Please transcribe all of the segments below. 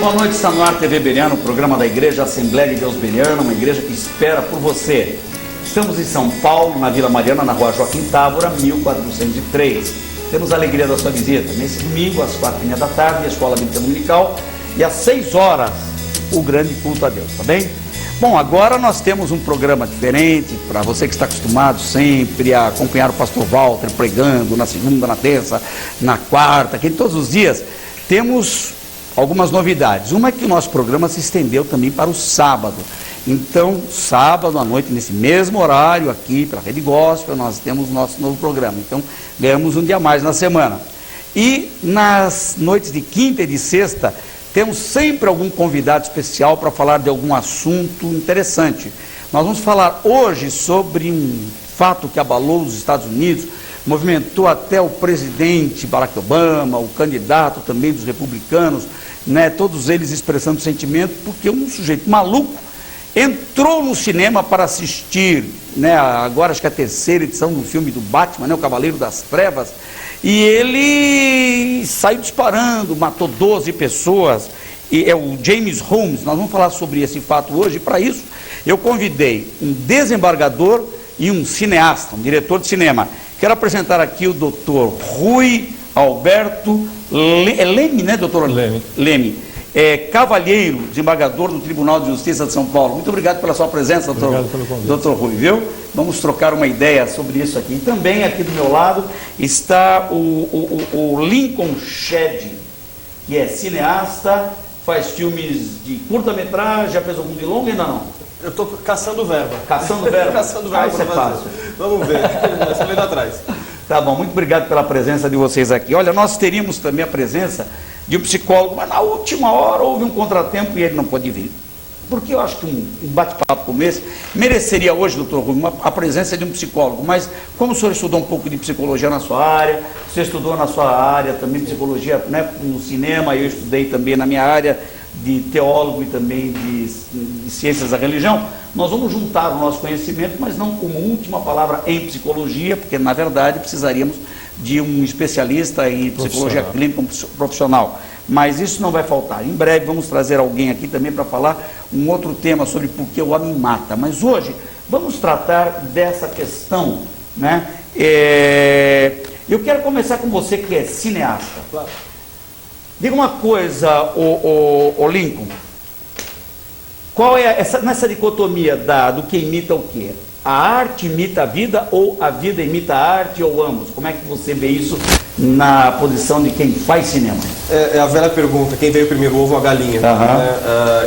Boa noite, está no ar TV Beriano, o programa da Igreja Assembleia de Deus Beriano, uma igreja que espera por você. Estamos em São Paulo, na Vila Mariana, na rua Joaquim Távora, 1403. Temos a alegria da sua visita. Nesse domingo, às 4h30 da tarde, a Escola Bíblica Dominical, e às 6 horas, o grande culto a Deus, tá bem? Bom, agora nós temos um programa diferente, para você que está acostumado sempre a acompanhar o pastor Walter pregando na segunda, na terça, na quarta, que todos os dias temos algumas novidades. Uma é que o nosso programa se estendeu também para o sábado. Então, sábado à noite, nesse mesmo horário aqui, pela Rede Gospel, nós temos o nosso novo programa. Então, ganhamos um dia a mais na semana. E nas noites de quinta e de sexta, temos sempre algum convidado especial para falar de algum assunto interessante. Nós vamos falar hoje sobre um fato que abalou os Estados Unidos, movimentou até o presidente Barack Obama, o candidato também dos republicanos, né, todos eles expressando sentimento, porque um sujeito maluco entrou no cinema para assistir, né, agora acho que é a terceira edição do filme do Batman, né, o Cavaleiro das Trevas, e ele saiu disparando, matou 12 pessoas, e é o James Holmes. Nós vamos falar sobre esse fato hoje, e para isso eu convidei um desembargador e um cineasta, um diretor de cinema. Quero apresentar aqui o doutor Rui Alberto Leme, né, doutor? Leme. Cavalheiro, desembargador do Tribunal de Justiça de São Paulo. Muito obrigado pela sua presença, doutor. Obrigado pelo convite. Doutor Rui, viu? Vamos trocar uma ideia sobre isso aqui. E também aqui do meu lado está o Lincoln Shedd, que é cineasta, faz filmes de curta-metragem, já fez algum de longa, ainda não? Eu estou caçando verba. Caçando verba? Caçando verba. Isso é fácil. Vamos ver, nós estamos indo atrás. Tá bom, muito obrigado pela presença de vocês aqui. Olha, nós teríamos também a presença de um psicólogo, mas na última hora houve um contratempo e ele não pôde vir. Porque eu acho que um bate-papo como esse mereceria hoje, doutor Rui, a presença de um psicólogo. Mas como o senhor estudou um pouco de psicologia na sua área, você estudou na sua área também psicologia, né, no cinema, eu estudei também na minha área de teólogo e também de ciências da religião, nós vamos juntar o nosso conhecimento, mas não como última palavra em psicologia, porque na verdade precisaríamos de um especialista em psicologia clínica, um profissional. Mas isso não vai faltar. Em breve vamos trazer alguém aqui também para falar um outro tema sobre por que o homem mata. Mas hoje vamos tratar dessa questão, né? Eu quero começar com você que é cineasta. Claro. Diga uma coisa, o Lincoln, qual é nessa dicotomia do que imita o quê? A arte imita a vida ou a vida imita a arte ou ambos? Como é que você vê isso na posição de quem faz cinema? É a velha pergunta, quem veio primeiro, o ovo ou a galinha?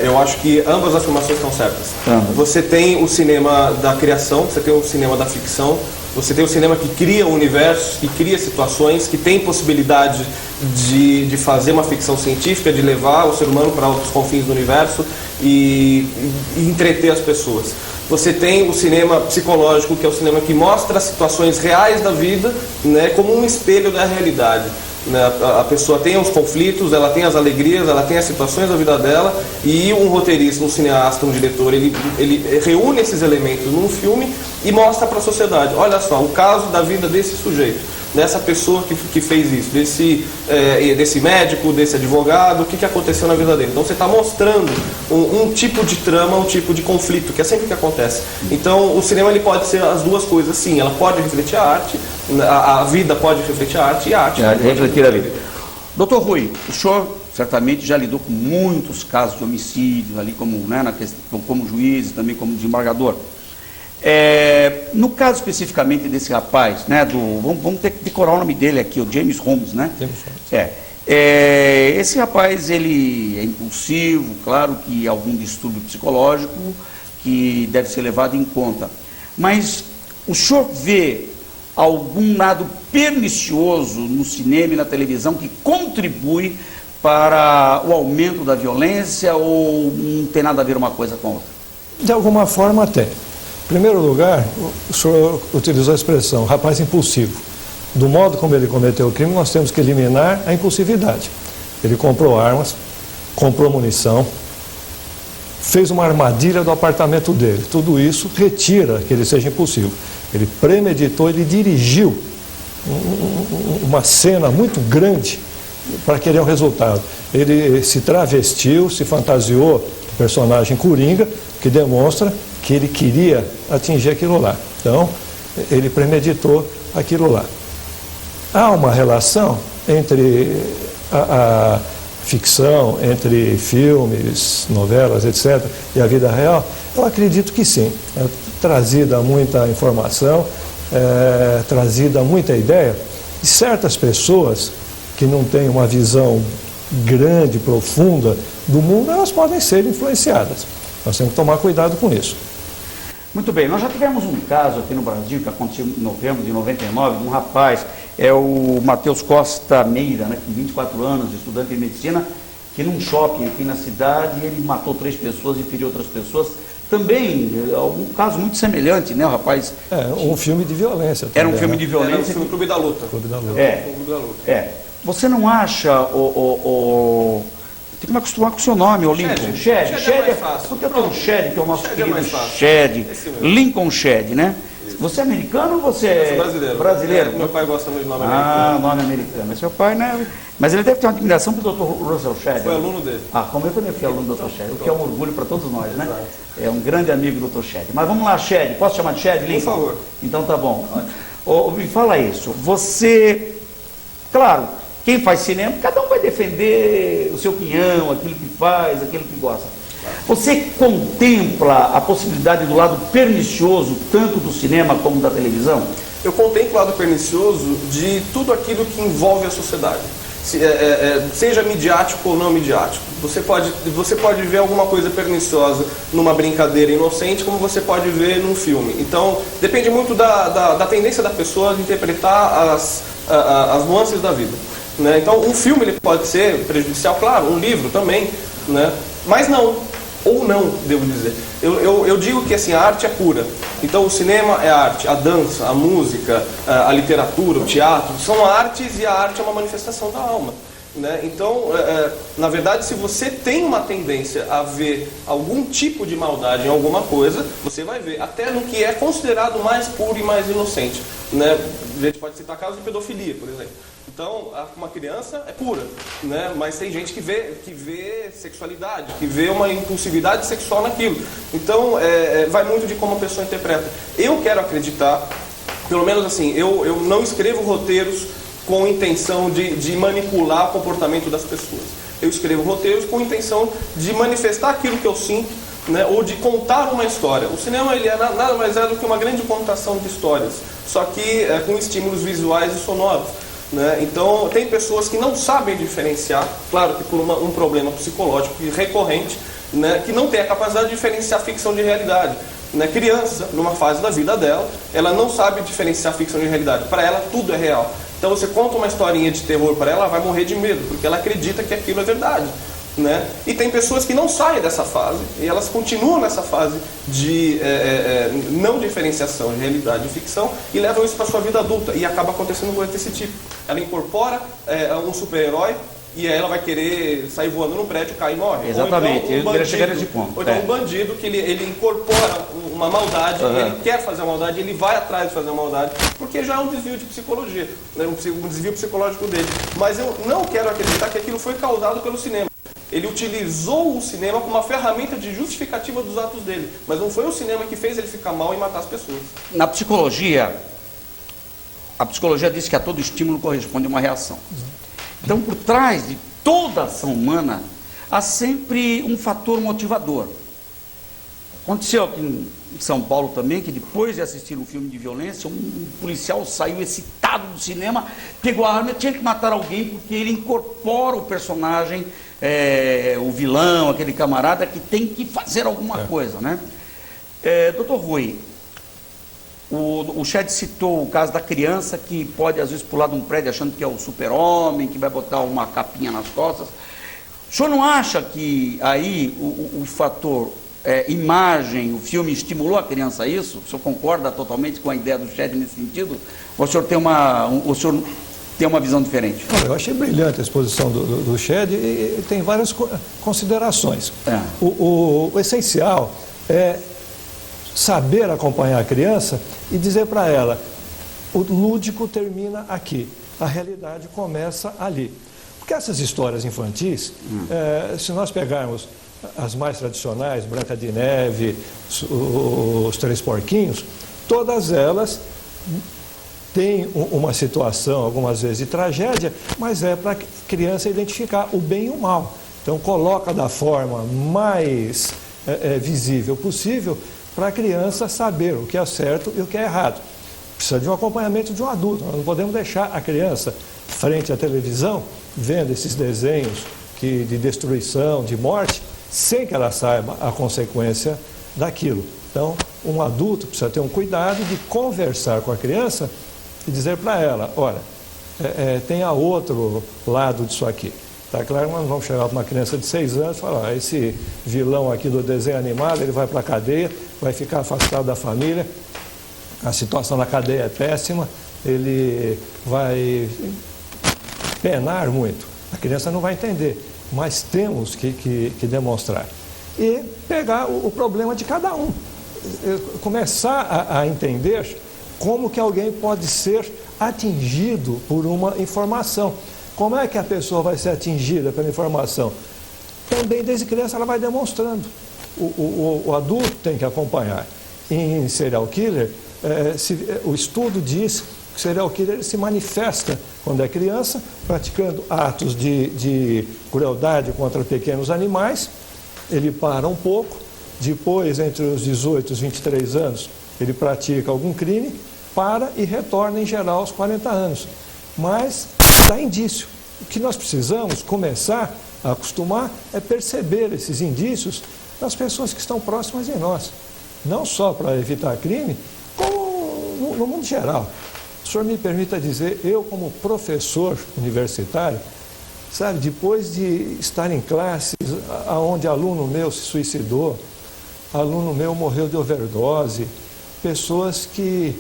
Eu acho que ambas as afirmações estão certas. Você tem o cinema da criação, você tem o cinema da ficção, você tem o cinema que cria universos, que cria situações, que tem possibilidade de fazer uma ficção científica, de levar o ser humano para outros confins do universo e entreter as pessoas. Você tem o cinema psicológico, que é o cinema que mostra as situações reais da vida, né, como um espelho da realidade. A pessoa tem os conflitos, ela tem as alegrias, ela tem as situações da vida dela, e um roteirista, um cineasta, um diretor, ele reúne esses elementos num filme e mostra para a sociedade: olha só, o caso da vida desse sujeito, dessa pessoa que fez isso, desse médico, desse advogado, o que aconteceu na vida dele. Então você está mostrando um tipo de trama, um tipo de conflito, que é sempre o que acontece. Então o cinema ele pode ser as duas coisas, sim, ela pode refletir a arte, a vida pode refletir a arte, e a arte pode refletir a vida. Doutor Rui, o senhor certamente já lidou com muitos casos de homicídios ali, como, né, como juiz, também como desembargador. No caso especificamente desse rapaz, né, vamos ter que decorar o nome dele aqui, o James Holmes, né? Esse rapaz, ele é impulsivo, claro que algum distúrbio psicológico que deve ser levado em conta. Mas o senhor vê algum lado pernicioso no cinema e na televisão que contribui para o aumento da violência, ou não tem nada a ver uma coisa com a outra? De alguma forma tem. Em primeiro lugar, o senhor utilizou a expressão rapaz impulsivo. Do modo como ele cometeu o crime, nós temos que eliminar a impulsividade. Ele comprou armas, comprou munição, fez uma armadilha do apartamento dele. Tudo isso retira que ele seja impulsivo. Ele premeditou, ele dirigiu uma cena muito grande para querer um resultado. Ele se travestiu, se fantasiou do personagem Coringa, que demonstra que ele queria atingir aquilo lá. Então, ele premeditou aquilo lá. Há uma relação entre a ficção, entre filmes, novelas, etc., e a vida real? Eu acredito que sim. É trazida muita informação, trazida muita ideia, e certas pessoas que não têm uma visão grande, profunda do mundo, elas podem ser influenciadas. Nós temos que tomar cuidado com isso. Muito bem, nós já tivemos um caso aqui no Brasil, que aconteceu em novembro de 99, de um rapaz, o Matheus Costa Meira, né, com 24 anos, estudante de medicina, que num shopping aqui na cidade, ele matou 3 pessoas e feriu outras pessoas. Também, um caso muito semelhante, né, o rapaz... um filme de violência. Era um filme de violência. Era um filme Clube da Luta. Clube da Luta. Clube da Luta. Você não acha tem que me acostumar com o seu nome, o Lincoln. Shed é mais fácil. Porque eu tenho um Shed, que é o nosso querido Shed. Lincoln Shed, né? Você é americano ou você é brasileiro? Meu pai gosta muito de nome americano. Nome americano. Mas seu pai, né? Mas ele deve ter uma admiração pelo Dr. Russell Shedd. Foi aluno dele. Como eu também fui aluno do Dr. Shedd, o que é um orgulho para todos nós, né? É um grande amigo do Dr. Shedd. Mas vamos lá, Shedd. Posso chamar de Shedd, Lincoln? Por favor. Então tá bom. Me fala isso. Você, claro, quem faz cinema, cada um vai defender o seu quinhão, aquilo que faz, aquilo que gosta. Você contempla a possibilidade do lado pernicioso, tanto do cinema como da televisão? Eu contemplo o lado pernicioso de tudo aquilo que envolve a sociedade. Seja midiático ou não midiático. Você pode ver alguma coisa perniciosa numa brincadeira inocente, como você pode ver num filme. Então, depende muito da tendência da pessoa de interpretar as nuances da vida. Né? Então, um filme ele pode ser prejudicial, claro, um livro também, né? Mas não, ou não, devo dizer. Eu digo que assim, a arte é pura. Então, o cinema é arte, a dança, a música, a literatura, o teatro, são artes e a arte é uma manifestação da alma. Né? Então, na verdade, se você tem uma tendência a ver algum tipo de maldade em alguma coisa, você vai ver, até no que é considerado mais puro e mais inocente. Né? A gente pode citar casos de pedofilia, por exemplo. Então, uma criança é pura, né? Mas tem gente que vê sexualidade, que vê uma impulsividade sexual naquilo. Então, vai muito de como a pessoa interpreta. Eu quero acreditar, pelo menos assim, eu não escrevo roteiros com intenção de manipular o comportamento das pessoas. Eu escrevo roteiros com intenção de manifestar aquilo que eu sinto, né? Ou de contar uma história. O cinema ele nada mais é do que uma grande contação de histórias, só que com estímulos visuais e sonoros. Né? Então, tem pessoas que não sabem diferenciar, claro que por um problema psicológico recorrente, né? Que não tem a capacidade de diferenciar ficção de realidade. Né? Criança, numa fase da vida dela, ela não sabe diferenciar ficção de realidade. Para ela, tudo é real. Então, você conta uma historinha de terror para ela vai morrer de medo, porque ela acredita que aquilo é verdade. Né? E tem pessoas que não saem dessa fase e elas continuam nessa fase de não diferenciação de realidade e ficção e levam isso para a sua vida adulta e acaba acontecendo coisa desse tipo. Ela incorpora um super-herói e aí ela vai querer sair voando no prédio, cai e morre. Exatamente, ou então um bandido que ele incorpora uma maldade, ele quer fazer a maldade, ele vai atrás de fazer a maldade, porque já é um desvio de psicologia, né? um desvio psicológico dele. Mas eu não quero acreditar que aquilo foi causado pelo cinema. Ele utilizou o cinema como uma ferramenta de justificativa dos atos dele, mas não foi o cinema que fez ele ficar mal e matar as pessoas. Na psicologia, a psicologia diz que a todo estímulo corresponde uma reação. Então, por trás de toda ação humana, há sempre um fator motivador. Aconteceu aqui em São Paulo também, que depois de assistir um filme de violência, um policial saiu excitado do cinema, pegou a arma e tinha que matar alguém, porque ele incorpora o personagem, o vilão, aquele camarada que tem que fazer alguma coisa, né? Doutor Rui, o Shedd citou o caso da criança que pode às vezes pular de um prédio achando que é o super-homem, que vai botar uma capinha nas costas. O senhor não acha que aí o fator imagem, o filme estimulou a criança a isso? O senhor concorda totalmente com a ideia do Shedd nesse sentido? Ou o senhor tem uma visão diferente? Eu achei brilhante a exposição do Shedd e tem várias considerações. O essencial é saber acompanhar a criança e dizer para ela, o lúdico termina aqui, a realidade começa ali. Porque essas histórias infantis, se nós pegarmos as mais tradicionais, Branca de Neve, os Três Porquinhos, todas elas têm uma situação, algumas vezes, de tragédia, mas é para a criança identificar o bem e o mal. Então, coloca da forma mais visível possível para a criança saber o que é certo e o que é errado. Precisa de um acompanhamento de um adulto. Nós não podemos deixar a criança frente à televisão, vendo esses desenhos de destruição, de morte, sem que ela saiba a consequência daquilo. Então, um adulto precisa ter um cuidado de conversar com a criança e dizer para ela, olha, tenha outro lado disso aqui. Tá claro, nós não vamos chegar para uma criança de 6 anos e falar, esse vilão aqui do desenho animado, ele vai para a cadeia, vai ficar afastado da família, a situação na cadeia é péssima, ele vai penar muito. A criança não vai entender, mas temos que demonstrar. E pegar o problema de cada um. Começar a entender como que alguém pode ser atingido por uma informação. Como é que a pessoa vai ser atingida pela informação? Também desde criança ela vai demonstrando. O adulto tem que acompanhar. Em serial killer, o estudo diz que o serial killer se manifesta quando é criança, praticando atos de crueldade contra pequenos animais. Ele para um pouco, depois, entre os 18 e os 23 anos, ele pratica algum crime, para e retorna, em geral, aos 40 anos. Mas dá indício. O que nós precisamos começar a acostumar é perceber esses indícios nas pessoas que estão próximas de nós. Não só para evitar crime, como no mundo geral. O senhor me permita dizer, eu como professor universitário, sabe, depois de estar em classes onde aluno meu se suicidou, aluno meu morreu de overdose, pessoas que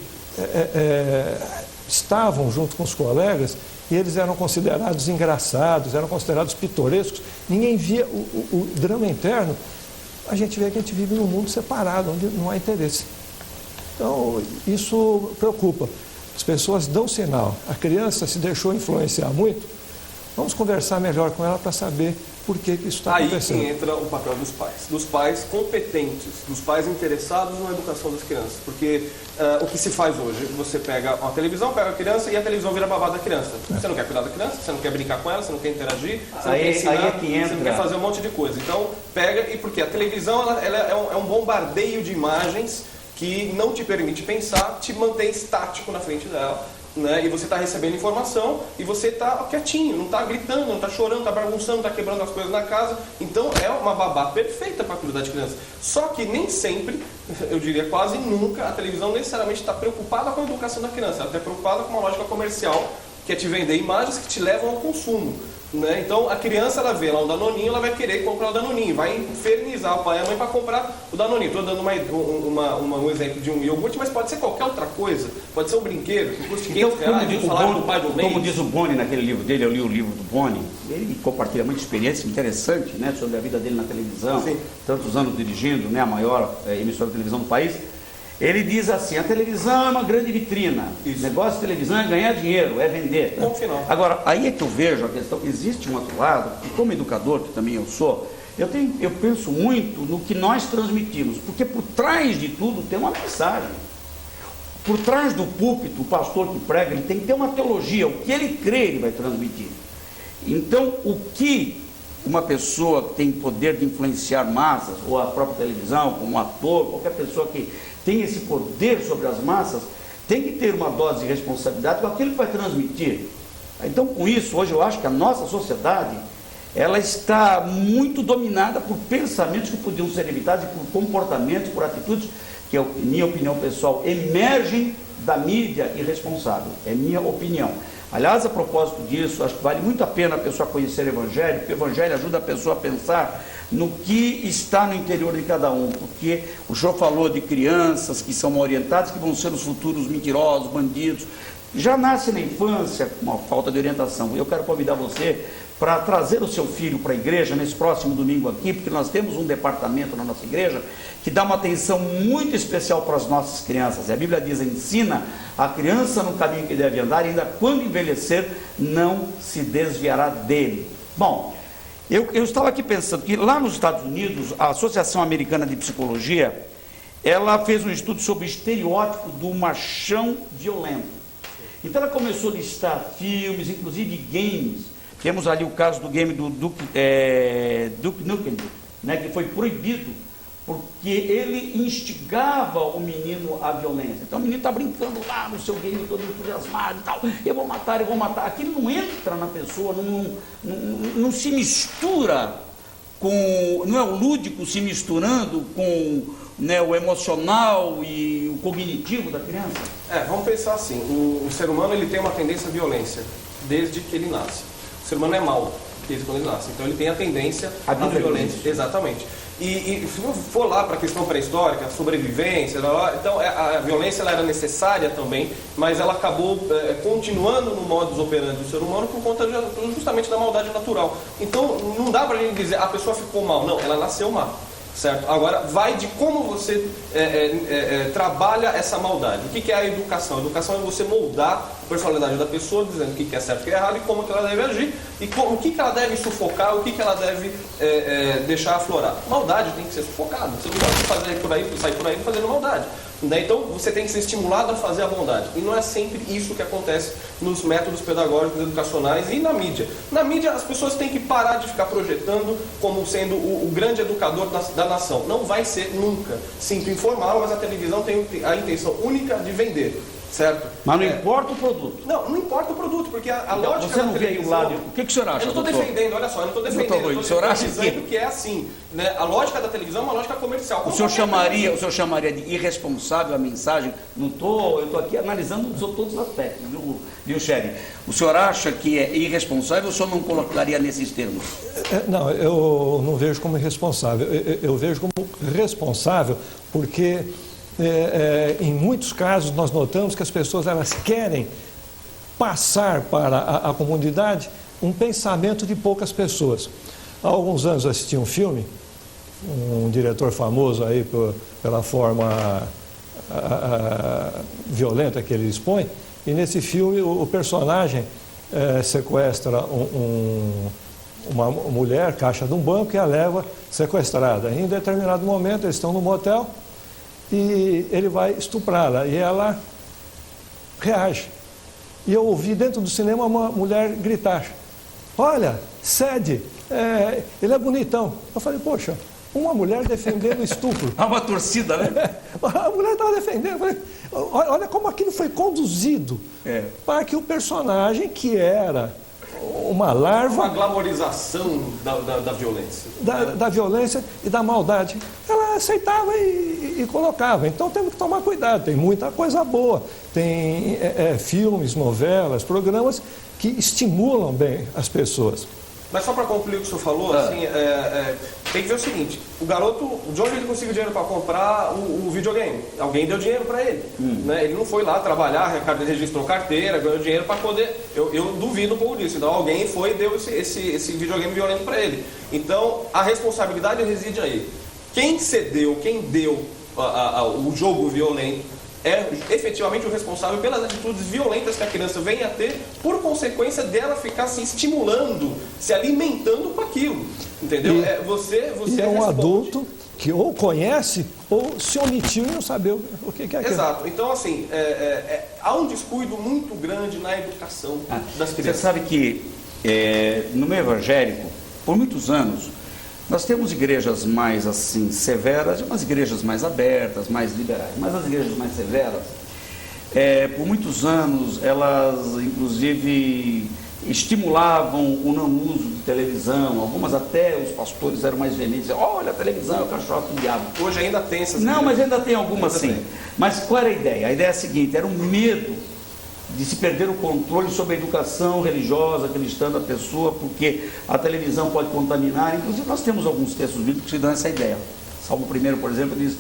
estavam junto com os colegas e eles eram considerados engraçados, eram considerados pitorescos, ninguém via o drama interno, a gente vê que a gente vive num mundo separado, onde não há interesse. Então, isso preocupa. As pessoas dão sinal. A criança se deixou influenciar muito. Vamos conversar melhor com ela para saber por que isso está acontecendo. Aí que entra o papel dos pais competentes, dos pais interessados na educação das crianças. Porque o que se faz hoje, você pega uma televisão, pega a criança e a televisão vira babá da criança. Você não quer cuidar da criança, você não quer brincar com ela, você não quer interagir, você não quer ensinar, você não quer fazer um monte de coisa. Então, pega, e porque a televisão ela é um bombardeio de imagens que não te permite pensar, te mantém estático na frente dela, né? E você está recebendo informação e você está quietinho, não está gritando, não está chorando, não está bagunçando, não está quebrando as coisas na casa. Então é uma babá perfeita para cuidar de criança. Só que nem sempre, eu diria quase nunca, a televisão necessariamente está preocupada com a educação da criança, ela está preocupada com uma lógica comercial, que é te vender imagens que te levam ao consumo. Né? Então a criança, ela vê lá um Danoninho, ela vai querer comprar o Danoninho, vai infernizar o pai e a mãe para comprar o Danoninho. Estou dando um exemplo de um iogurte, mas pode ser qualquer outra coisa, pode ser um brinquedo que custa R$500, o salário do pai do mês. Como diz o Boni naquele livro dele, eu li o livro do Boni, ele compartilha muita experiência interessante, né, sobre a vida dele na televisão. Sim. Tantos anos dirigindo, né, a maior emissora de televisão do país. Ele diz assim, a televisão é uma grande vitrina, o negócio de televisão é ganhar dinheiro, é vender. Ponto final. Agora, aí é que eu vejo a questão, existe um outro lado, e como educador, que também eu sou, eu penso muito no que nós transmitimos, porque por trás de tudo tem uma mensagem. Por trás do púlpito, o pastor que prega, ele tem que ter uma teologia, o que ele crê, ele vai transmitir. Então, o que uma pessoa tem poder de influenciar massas, ou a própria televisão, como um ator, qualquer pessoa que tem esse poder sobre as massas, tem que ter uma dose de responsabilidade com aquilo que vai transmitir. Então, com isso, hoje eu acho que a nossa sociedade, ela está muito dominada por pensamentos que podiam ser evitados, e por comportamentos, por atitudes que, minha opinião pessoal, emergem da mídia irresponsável. É minha opinião. Aliás, a propósito disso, acho que vale muito a pena a pessoa conhecer o Evangelho, porque o Evangelho ajuda a pessoa a pensar no que está no interior de cada um, porque o senhor falou de crianças que são orientadas, que vão ser os futuros mentirosos, bandidos, já nasce na infância com uma falta de orientação. Eu quero convidar você para trazer o seu filho para a igreja nesse próximo domingo aqui, porque nós temos um departamento na nossa igreja que dá uma atenção muito especial para as nossas crianças. E a Bíblia diz: ensina a criança no caminho que deve andar, e ainda quando envelhecer não se desviará dele. Bom, eu estava aqui pensando que lá nos Estados Unidos, a Associação Americana de Psicologia, ela fez um estudo sobre o estereótipo do machão violento. Então ela começou a listar filmes, inclusive games. Temos ali o caso do game do Duke Nukem, né, que foi proibido porque ele instigava o menino à violência. Então o menino está brincando lá no seu game todo entusiasmado e tal, eu vou matar. Aquilo não entra na pessoa, não se mistura com, não é o lúdico se misturando com, né, o emocional e o cognitivo da criança. Vamos pensar assim, o ser humano ele tem uma tendência à violência desde que ele nasce. O ser humano é mau desde quando ele nasce, então ele tem a tendência à violência. Exatamente. E se for lá para a questão pré-histórica, sobrevivência, então a violência ela era necessária também, mas ela acabou continuando no modus operandi do ser humano por conta justamente da maldade natural. Então não dá para a gente dizer a pessoa ficou mal, não, ela nasceu má. Certo? Agora, vai de como você trabalha essa maldade. O que é a educação? A educação é você moldar a personalidade da pessoa, dizendo o que é certo e o que é errado, e como que ela deve agir, e o que ela deve sufocar, o que ela deve deixar aflorar. Maldade tem que ser sufocada. Você não pode sair por aí fazendo maldade. Então, você tem que ser estimulado a fazer a bondade. E não é sempre isso que acontece nos métodos pedagógicos educacionais e na mídia. Na mídia, as pessoas têm que parar de ficar projetando como sendo o grande educador da nação. Não vai ser nunca. Sinto informá-lo, mas a televisão tem a intenção única de vender. Certo? Mas não importa o produto. Não importa o produto, porque a então, lógica você não da televisão... vê o lado... O que o senhor acha, eu não estou defendendo, olha só, eu não estou defendendo. Eu estou dizendo que é assim. Né? A lógica da televisão é uma lógica comercial. O senhor chamaria de irresponsável a mensagem? Eu estou aqui analisando todos os aspectos, viu, Sherry? O senhor acha que é irresponsável ou o senhor não colocaria nesses termos? Não, eu não vejo como irresponsável. Eu vejo como responsável porque... em muitos casos nós notamos que as pessoas elas querem passar para a comunidade um pensamento de poucas pessoas. Há alguns anos eu assisti um filme, um diretor famoso aí pela forma violenta que ele expõe, e nesse filme o personagem sequestra uma mulher, caixa de um banco, e a leva sequestrada. Em determinado momento eles estão no motel e ele vai estuprá-la e ela reage. E eu ouvi dentro do cinema uma mulher gritar: olha, cede, ele é bonitão. Eu falei, poxa, uma mulher defendendo estupro. Há uma torcida, né? A mulher estava defendendo. Eu falei, olha como aquilo foi conduzido para que o personagem, que era uma larva... Uma glamorização da violência. Da violência e da maldade. Ela aceitava e colocava. Então temos que tomar cuidado. Tem muita coisa boa. Tem filmes, novelas, programas que estimulam bem as pessoas. Mas só para concluir o que o senhor falou, assim, tem que ver o seguinte: o garoto, de onde ele conseguiu dinheiro para comprar o videogame? Alguém deu dinheiro para ele. Né? Ele não foi lá trabalhar, registrou carteira, ganhou dinheiro para poder... Eu duvido um pouco disso. Então alguém foi e deu esse videogame violento para ele. Então a responsabilidade reside aí. Quem cedeu, quem deu o jogo violento é efetivamente o responsável pelas atitudes violentas que a criança vem a ter, por consequência dela ficar se estimulando, se alimentando com aquilo. Entendeu? Você e é um adulto que ou conhece ou se omitiu e não sabe o que é aquilo. Exato. Então, assim, há um descuido muito grande na educação das crianças. Você sabe que no meio evangélico, por muitos anos, nós temos igrejas mais assim severas e umas igrejas mais abertas, mais liberais. Mas as igrejas mais severas, por muitos anos, elas inclusive estimulavam o não uso de televisão. Algumas até os pastores eram mais veementes. Olha, a televisão é o cachorro do diabo. Hoje ainda tem essas Não, igrejas. mas ainda tem algumas sim. Mas qual era a ideia? A ideia é a seguinte: era um medo de se perder o controle sobre a educação religiosa, cristã da pessoa, porque a televisão pode contaminar. Inclusive nós temos alguns textos bíblicos que dão essa ideia. Salmo 1, por exemplo, diz: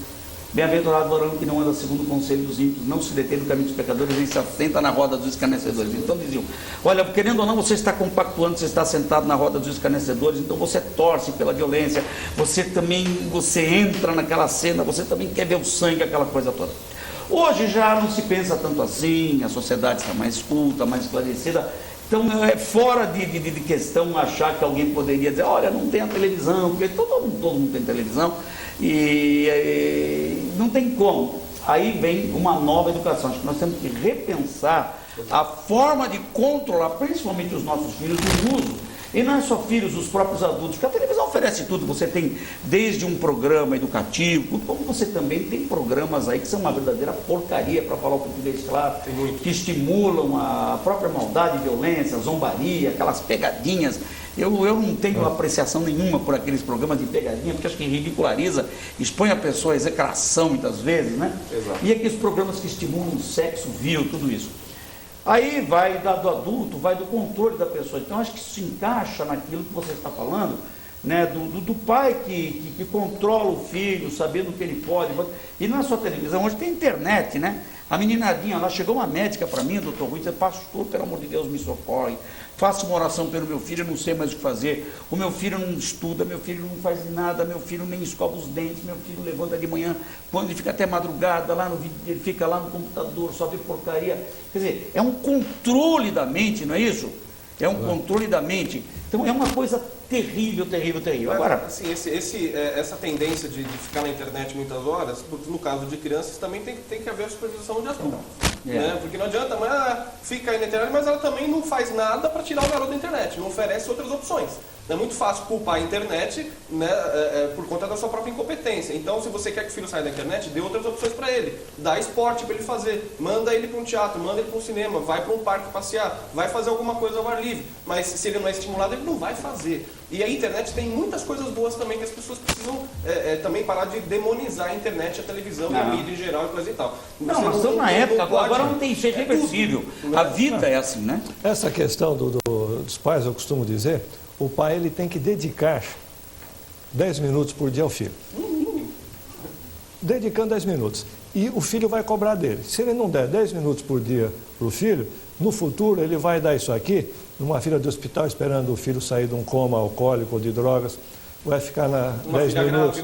Bem-aventurado o varão que não anda segundo o conselho dos ímpios, não se detém no caminho dos pecadores, nem se assenta na roda dos escarnecedores. Então diziam, olha, querendo ou não, você está compactuando, você está sentado na roda dos escarnecedores, então você torce pela violência, você entra naquela cena, você também quer ver o sangue, aquela coisa toda. Hoje já não se pensa tanto assim, a sociedade está mais culta, mais esclarecida. Então é fora de questão achar que alguém poderia dizer, olha, não tem a televisão, porque todo mundo tem televisão e não tem como. Aí vem uma nova educação. Acho que nós temos que repensar a forma de controlar, principalmente os nossos filhos, no uso. E não é só filhos, os próprios adultos, porque a televisão oferece tudo. Você tem desde um programa educativo, como você também tem programas aí que são uma verdadeira porcaria, para falar o português claro, que estimulam a própria maldade, violência, zombaria, aquelas pegadinhas. Eu não tenho apreciação nenhuma por aqueles programas de pegadinha, porque acho que ridiculariza, expõe a pessoa à execração muitas vezes, né? Exato. E aqueles programas que estimulam o sexo vil, tudo isso. Aí vai do adulto, vai do controle da pessoa. Então acho que isso se encaixa naquilo que você está falando, né? do pai que controla o filho, sabendo o que ele pode. E não é só televisão, hoje tem internet, né? A meninadinha lá, chegou uma médica para mim, doutor Rui, disse, pastor, pelo amor de Deus, me socorre, faça uma oração pelo meu filho, eu não sei mais o que fazer, o meu filho não estuda, meu filho não faz nada, meu filho nem escova os dentes, meu filho levanta de manhã, quando ele fica até madrugada, lá no vídeo, ele fica lá no computador, só vê porcaria. Quer dizer, é um controle da mente, não é isso? É um controle da mente. Então é uma coisa terrível, terrível, terrível. Agora, assim, essa tendência de ficar na internet muitas horas, no caso de crianças, também tem que haver supervisão de ação. Né? Porque não adianta, mas fica aí na internet, mas ela também não faz nada para tirar o garoto da internet, não oferece outras opções. É muito fácil culpar a internet, né, por conta da sua própria incompetência. Então, se você quer que o filho saia da internet, dê outras opções para ele. Dá esporte para ele fazer, manda ele para um teatro, manda ele para um cinema, vai para um parque passear, vai fazer alguma coisa ao ar livre. Mas se ele não é estimulado, ele não vai fazer. E a internet tem muitas coisas boas também, que as pessoas precisam também parar de demonizar a internet, a televisão, e a mídia em geral e coisa e tal. Não, nós estamos na época, agora não tem jeito, é reversível. A vida é assim, né? Essa questão dos pais, eu costumo dizer, o pai ele tem que dedicar 10 minutos por dia ao filho. Dedicando 10 minutos. E o filho vai cobrar dele. Se ele não der 10 minutos por dia para o filho, no futuro ele vai dar isso aqui, numa fila de hospital, esperando o filho sair de um coma alcoólico ou de drogas, vai ficar 10 minutos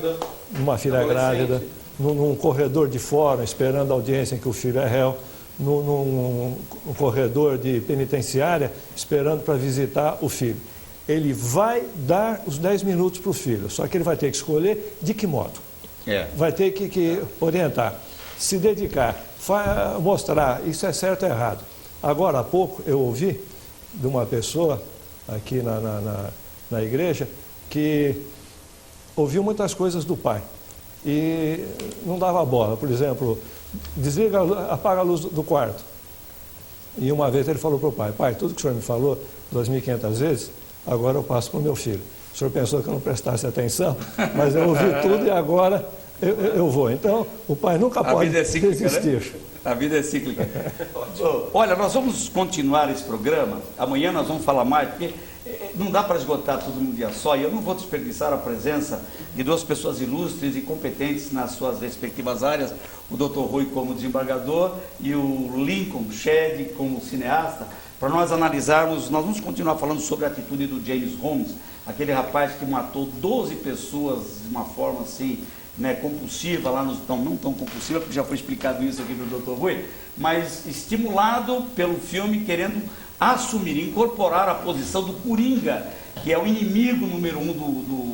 numa filha grávida, num corredor de fórum, esperando a audiência em que o filho é réu, num corredor de penitenciária, esperando para visitar o filho. Ele vai dar os 10 minutos para o filho, só que ele vai ter que escolher de que modo. Vai ter que orientar, se dedicar, mostrar isso é certo ou errado. Agora há pouco eu ouvi de uma pessoa aqui na igreja que ouviu muitas coisas do pai e não dava bola. Por exemplo, apaga a luz do quarto. E uma vez ele falou para o pai, pai, tudo que o senhor me falou 2.500 vezes, agora eu passo para o meu filho. O senhor pensou que eu não prestasse atenção, mas eu ouvi tudo e agora eu vou. Então, o pai nunca pode desistir. Né? A vida é cíclica. Olha, nós vamos continuar esse programa. Amanhã nós vamos falar mais, porque não dá para esgotar tudo num dia só. E eu não vou desperdiçar a presença de duas pessoas ilustres e competentes nas suas respectivas áreas. O Dr. Rui como desembargador e o Lincoln Shedd como cineasta. Para nós analisarmos, nós vamos continuar falando sobre a atitude do James Holmes, aquele rapaz que matou 12 pessoas de uma forma assim, né, compulsiva, lá não tão compulsiva, porque já foi explicado isso aqui pelo Dr. Rui, mas estimulado pelo filme, querendo assumir, incorporar a posição do Coringa, que é o inimigo número 1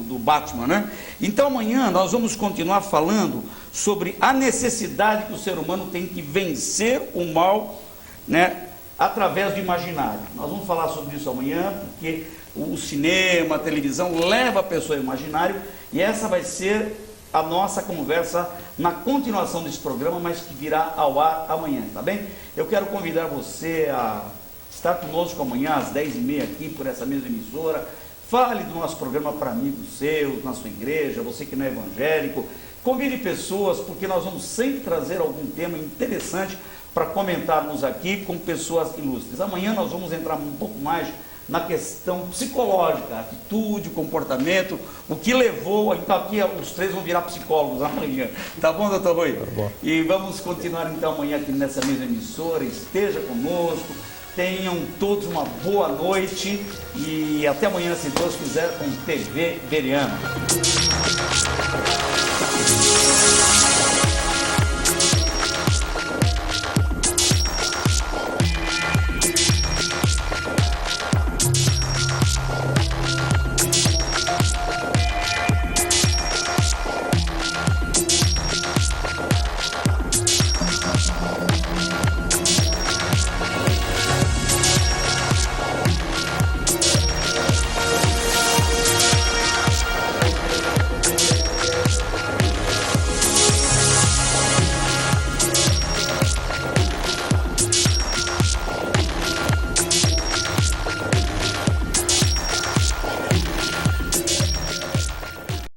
do Batman, né? Então amanhã nós vamos continuar falando sobre a necessidade que o ser humano tem que vencer o mal, né, através do imaginário. Nós vamos falar sobre isso amanhã, porque o cinema, a televisão leva a pessoa ao imaginário, e essa vai ser a nossa conversa na continuação desse programa, mas que virá ao ar amanhã, tá bem? Eu quero convidar você a estar conosco amanhã às 10h30 aqui por essa mesma emissora. Fale do nosso programa para amigos seus, na sua igreja, você que não é evangélico. Convide pessoas, porque nós vamos sempre trazer algum tema interessante para comentarmos aqui com pessoas ilustres. Amanhã nós vamos entrar um pouco mais na questão psicológica, atitude, comportamento, o que levou, então aqui os três vão virar psicólogos amanhã, tá bom, doutor Rui? Tá bom. E vamos continuar então amanhã aqui nessa mesma emissora, esteja conosco, tenham todos uma boa noite e até amanhã, se Deus quiser, com TV Veriano.